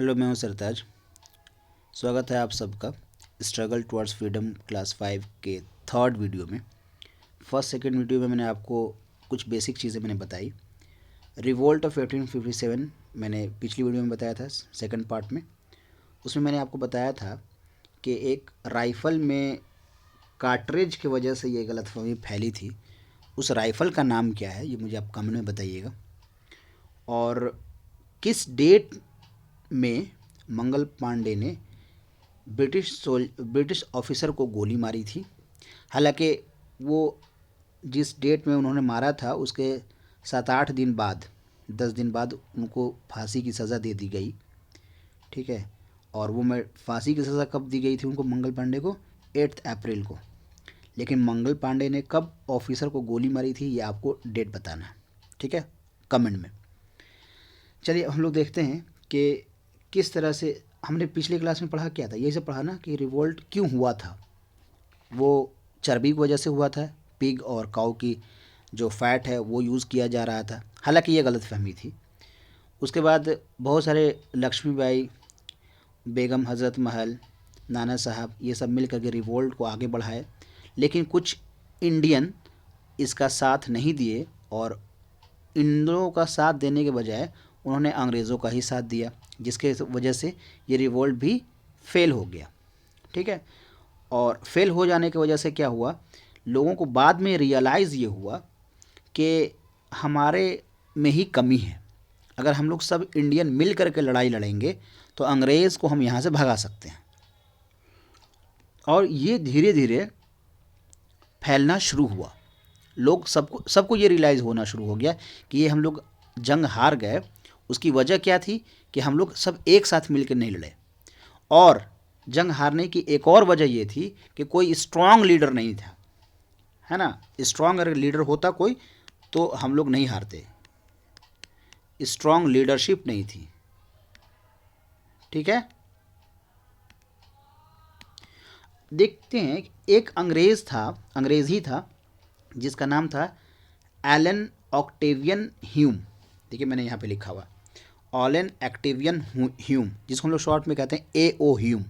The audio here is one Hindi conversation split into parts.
हेलो, मैं हूं सरताज। स्वागत है आप सबका स्ट्रगल टुवर्ड्स फ्रीडम क्लास 5 के थर्ड वीडियो में। फर्स्ट सेकंड वीडियो में मैंने आपको कुछ बेसिक चीज़ें मैंने बताई। रिवोल्ट ऑफ 1857 मैंने पिछली वीडियो में बताया था सेकंड पार्ट में। उसमें मैंने आपको बताया था कि एक राइफ़ल में कार्ट्रिज की वजह से ये गलतफहमी फैली थी। उस राइफ़ल का नाम क्या है ये मुझे आप कमेंट में बताइएगा। और किस डेट में मंगल पांडे ने ब्रिटिश ऑफिसर को गोली मारी थी। हालांकि वो जिस डेट में उन्होंने मारा था उसके 7-8 दिन बाद 10 दिन बाद उनको फांसी की सज़ा दे दी गई। ठीक है। और वो मैं फांसी की सज़ा कब दी गई थी उनको? मंगल पांडे को 8 अप्रैल को। लेकिन मंगल पांडे ने कब ऑफिसर को गोली मारी थी ये आपको डेट बताना है। ठीक है, कमेंट में। चलिए हम लोग देखते हैं कि किस तरह से हमने पिछले क्लास में पढ़ा। क्या था? यही से पढ़ा ना कि रिवोल्ट क्यों हुआ था। वो चर्बी की वजह से हुआ था। पिग और काऊ की जो फैट है वो यूज़ किया जा रहा था। हालांकि ये गलत फहमी थी। उसके बाद बहुत सारे लक्ष्मीबाई, बेगम हज़रत महल, नाना साहब ये सब मिल करके रिवोल्ट को आगे बढ़ाए। लेकिन कुछ इंडियन इसका साथ नहीं दिए और इन लोगों का साथ देने के बजाय उन्होंने अंग्रेज़ों का ही साथ दिया, जिसके वजह से ये रिवोल्ट भी फेल हो गया। ठीक है। और फेल हो जाने की वजह से क्या हुआ, लोगों को बाद में रियलाइज़ ये हुआ कि हमारे में ही कमी है। अगर हम लोग सब इंडियन मिल करके लड़ाई लड़ेंगे तो अंग्रेज़ को हम यहाँ से भगा सकते हैं। और ये धीरे धीरे फैलना शुरू हुआ। लोग सबको ये रियलाइज़ होना शुरू हो गया कि ये हम लोग जंग हार गए। उसकी वजह क्या थी कि हम लोग सब एक साथ मिलकर नहीं लड़े। और जंग हारने की एक और वजह ये थी कि कोई स्ट्रांग लीडर नहीं था, है ना। स्ट्रांग अगर लीडर होता कोई तो हम लोग नहीं हारते। स्ट्रांग लीडरशिप नहीं थी। ठीक है। देखते हैं, एक अंग्रेज़ ही था जिसका नाम था एलन ऑक्टेवियन ह्यूम। देखिए मैंने यहाँ पे लिखा हुआ ऑलन ऑक्टेवियन ह्यूम, जिसको हम लोग शॉर्ट में कहते हैं AO ह्यूम।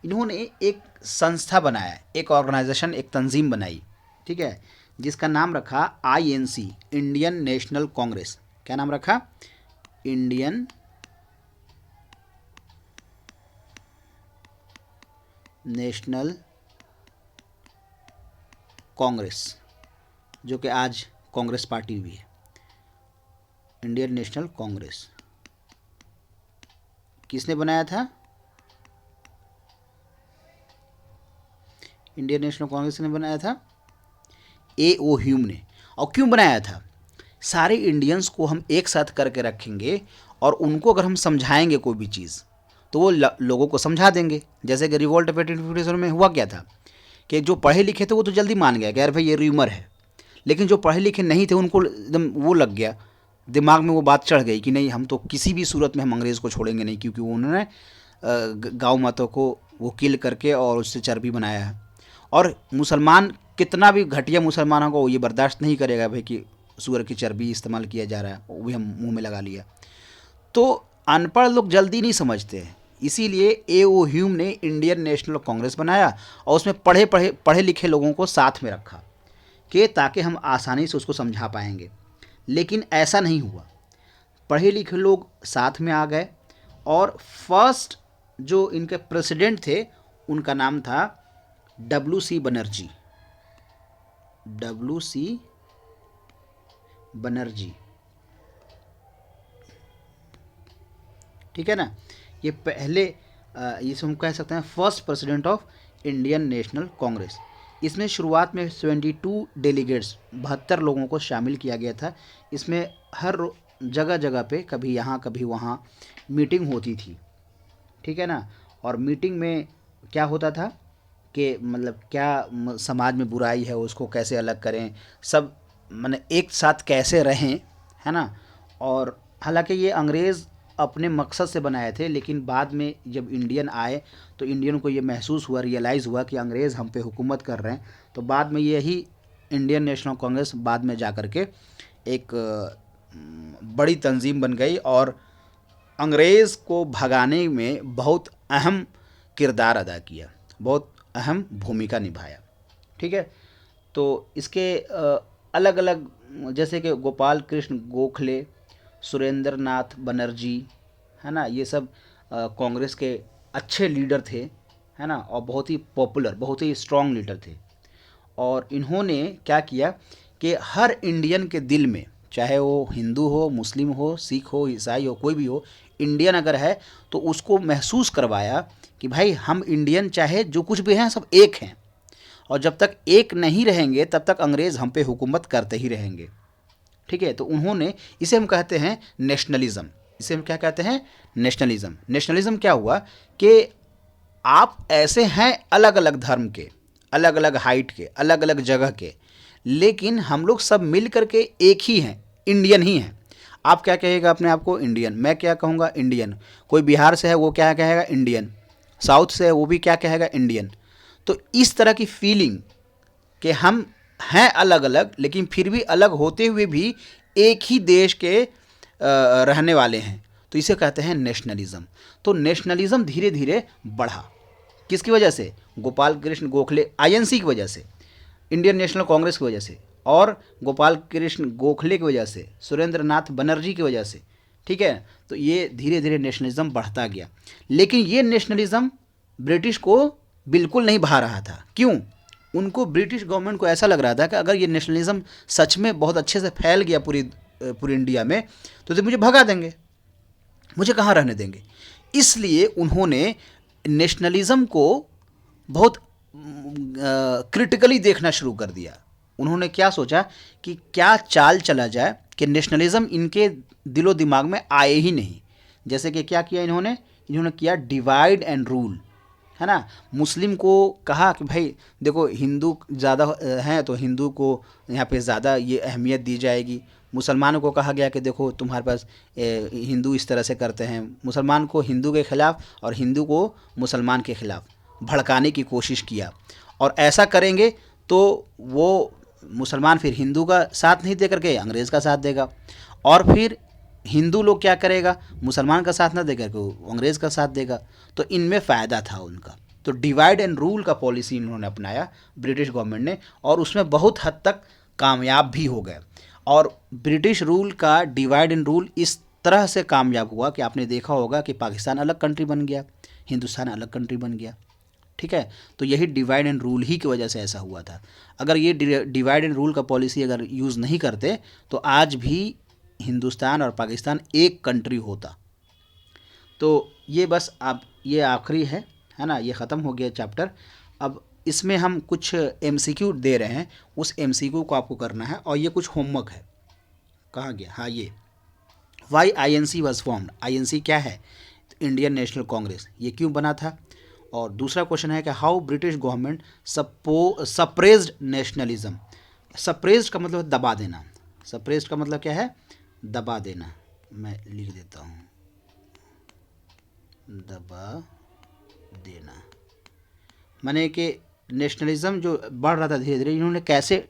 इन्होंने एक संस्था बनाया, एक ऑर्गेनाइजेशन, एक तंजीम बनाई। ठीक है, जिसका नाम रखा INC, इंडियन नेशनल कांग्रेस। क्या नाम रखा? इंडियन नेशनल कांग्रेस, जो कि आज कांग्रेस पार्टी भी है। इंडियन नेशनल कांग्रेस किसने बनाया था? इंडियन नेशनल कांग्रेस ने बनाया था AO ह्यूम ने। और क्यों बनाया था? सारे इंडियंस को हम एक साथ करके रखेंगे और उनको अगर हम समझाएंगे कोई भी चीज़ तो वो लोगों को समझा देंगे। जैसे कि रिवोल्ट ऑफ 1857 में हुआ क्या था कि जो पढ़े लिखे थे वो तो जल्दी मान गया कि यार भाई ये र्यूमर है। लेकिन जो पढ़े लिखे नहीं थे उनको एकदम वो लग गया, दिमाग में वो बात चढ़ गई कि नहीं, हम तो किसी भी सूरत में हम अंग्रेज़ को छोड़ेंगे नहीं, क्योंकि उन्होंने गाँव मातों को वो किल करके और उससे चर्बी बनाया है। और मुसलमान कितना भी घटिया मुसलमान होगा वो ये बर्दाश्त नहीं करेगा भाई कि सूअर की चर्बी इस्तेमाल किया जा रहा है, वो भी हम मुंह में लगा लिया। तो अनपढ़ लोग जल्दी नहीं समझते हैं, इसीलिए AO ह्यूम ने इंडियन नेशनल कांग्रेस बनाया और उसमें पढ़े लिखे लोगों को साथ में रखा कि ताकि हम आसानी से उसको समझा पाएंगे। लेकिन ऐसा नहीं हुआ। पढ़े लिखे लोग साथ में आ गए और फर्स्ट जो इनके प्रेसिडेंट थे उनका नाम था WC बनर्जी। WC बनर्जी। ठीक है ना। ये पहले इसे हम कह सकते हैं first president of Indian national Congress. इसमें शुरुआत में 72 डेलीगेट्स 72 लोगों को शामिल किया गया था। इसमें हर जगह जगह पे कभी यहाँ कभी वहाँ मीटिंग होती थी। ठीक है ना। और मीटिंग में क्या होता था कि मतलब क्या समाज में बुराई है उसको कैसे अलग करें, सब माने एक साथ कैसे रहें, है ना। और हालांकि ये अंग्रेज़ अपने मकसद से बनाए थे, लेकिन बाद में जब इंडियन आए तो इंडियन को ये महसूस हुआ, रियलाइज़ हुआ कि अंग्रेज़ हम पे हुकूमत कर रहे हैं। तो बाद में यही इंडियन नेशनल कांग्रेस बाद में जा कर के एक बड़ी तंजीम बन गई और अंग्रेज़ को भगाने में बहुत अहम किरदार अदा किया, बहुत अहम भूमिका निभाया। ठीक है, तो इसके अलग अलग, जैसे कि गोपाल कृष्ण गोखले, सुरेंद्र नाथ बनर्जी, है ना, ये सब कांग्रेस के अच्छे लीडर थे, है ना, और बहुत ही पॉपुलर, बहुत ही स्ट्रांग लीडर थे। और इन्होंने क्या किया कि हर इंडियन के दिल में, चाहे वो हिंदू हो, मुस्लिम हो, सिख हो, ईसाई हो, कोई भी हो, इंडियन अगर है तो उसको महसूस करवाया कि भाई हम इंडियन चाहे जो कुछ भी हैं सब एक हैं, और जब तक एक नहीं रहेंगे तब तक अंग्रेज़ हम पे हुकूमत करते ही रहेंगे। ठीक है, तो उन्होंने, इसे हम कहते हैं नेशनलिज्म, इसे हम क्या कहते हैं, नेशनलिज्म। नेशनलिज्म क्या हुआ कि आप ऐसे हैं अलग अलग धर्म के, अलग अलग हाइट के, अलग अलग जगह के, लेकिन हम लोग सब मिल करके एक ही हैं, इंडियन ही हैं। आप क्या कहेगा अपने आप को, इंडियन। मैं क्या कहूँगा, इंडियन। कोई बिहार से है वो क्या कहेगा, इंडियन। साउथ से है वो भी क्या कहेगा, इंडियन। तो इस तरह की फीलिंग कि हम हैं अलग अलग लेकिन फिर भी अलग होते हुए भी एक ही देश के रहने वाले हैं, तो इसे कहते हैं नेशनलिज्म। तो नेशनलिज्म धीरे धीरे बढ़ा, किसकी वजह से, गोपाल कृष्ण गोखले, आईएनसी की वजह से, इंडियन नेशनल कांग्रेस की वजह से, और गोपाल कृष्ण गोखले की वजह से, सुरेंद्र नाथ बनर्जी की वजह से। ठीक है, तो ये धीरे धीरे नेशनलिज्म बढ़ता गया। लेकिन ये नेशनलिज्म ब्रिटिश को बिल्कुल नहीं भा रहा था। क्यों? उनको, ब्रिटिश गवर्नमेंट को ऐसा लग रहा था कि अगर ये नेशनलिज्म सच में बहुत अच्छे से फैल गया पूरी इंडिया में तो मुझे भगा देंगे, मुझे कहाँ रहने देंगे। इसलिए उन्होंने नेशनलिज्म को बहुत क्रिटिकली देखना शुरू कर दिया। उन्होंने क्या सोचा कि क्या चाल चला जाए कि नेशनलिज्म इनके दिलो दिमाग में आए ही नहीं। जैसे कि क्या किया इन्होंने किया डिवाइड एंड रूल, है ना। मुस्लिम को कहा कि भाई देखो हिंदू ज़्यादा हैं तो हिंदू को यहाँ पे ज़्यादा ये अहमियत दी जाएगी। मुसलमानों को कहा गया कि देखो तुम्हारे पास हिंदू इस तरह से करते हैं। मुसलमान को हिंदू के ख़िलाफ़ और हिंदू को मुसलमान के ख़िलाफ़ भड़काने की कोशिश किया, और ऐसा करेंगे तो वो मुसलमान फिर हिंदू का साथ नहीं दे करके अंग्रेज़ का साथ देगा, और फिर हिंदू लोग क्या करेगा, मुसलमान का साथ ना दे करके वो अंग्रेज़ का साथ देगा। तो इनमें फ़ायदा था उनका। तो डिवाइड एंड रूल का पॉलिसी इन्होंने अपनाया ब्रिटिश गवर्नमेंट ने, और उसमें बहुत हद तक कामयाब भी हो गए। और ब्रिटिश रूल का डिवाइड एंड रूल इस तरह से कामयाब हुआ कि आपने देखा होगा कि पाकिस्तान अलग कंट्री बन गया, हिंदुस्तान अलग कंट्री बन गया। ठीक है, तो यही डिवाइड एंड रूल ही की वजह से ऐसा हुआ था। अगर ये डिवाइड एंड रूल का पॉलिसी अगर यूज़ नहीं करते तो आज भी हिंदुस्तान और पाकिस्तान एक कंट्री होता। तो ये बस अब ये आखिरी है ना, ये ख़त्म हो गया चैप्टर। अब इसमें हम कुछ एमसीक्यू दे रहे हैं, उस एमसीक्यू को आपको करना है, और ये कुछ होमवर्क है। कहाँ गया, हाँ ये, why INC was formed. INC क्या है, इंडियन नेशनल कांग्रेस, ये क्यों बना था। और दूसरा क्वेश्चन है कि how British government suppressed nationalism. Suppressed का मतलब दबा देना, सप्रेस्ड का मतलब क्या है, दबा देना। मैं लिख देता हूँ, दबा देना, माने कि नेशनलिज्म जो बढ़ रहा था धीरे धीरे, इन्होंने कैसे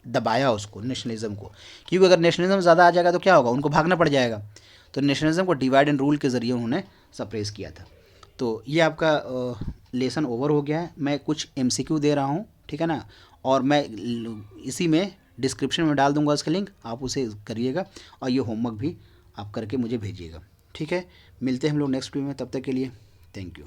दबाया उसको, नेशनलिज्म को। क्योंकि अगर नेशनलिज्म ज़्यादा आ जाएगा तो क्या होगा, उनको भागना पड़ जाएगा। तो नेशनलिज्म को डिवाइड एंड रूल के ज़रिए उन्होंने सप्रेस किया था। तो ये आपका लेसन ओवर हो गया है। मैं कुछ एमसीक्यू दे रहा हूँ, ठीक है ना, और मैं इसी में डिस्क्रिप्शन में डाल दूंगा उसका लिंक, आप उसे करिएगा, और ये होमवर्क भी आप करके मुझे भेजिएगा। ठीक है, मिलते हैं हम लोग नेक्स्ट वीडियो में, तब तक के लिए थैंक यू।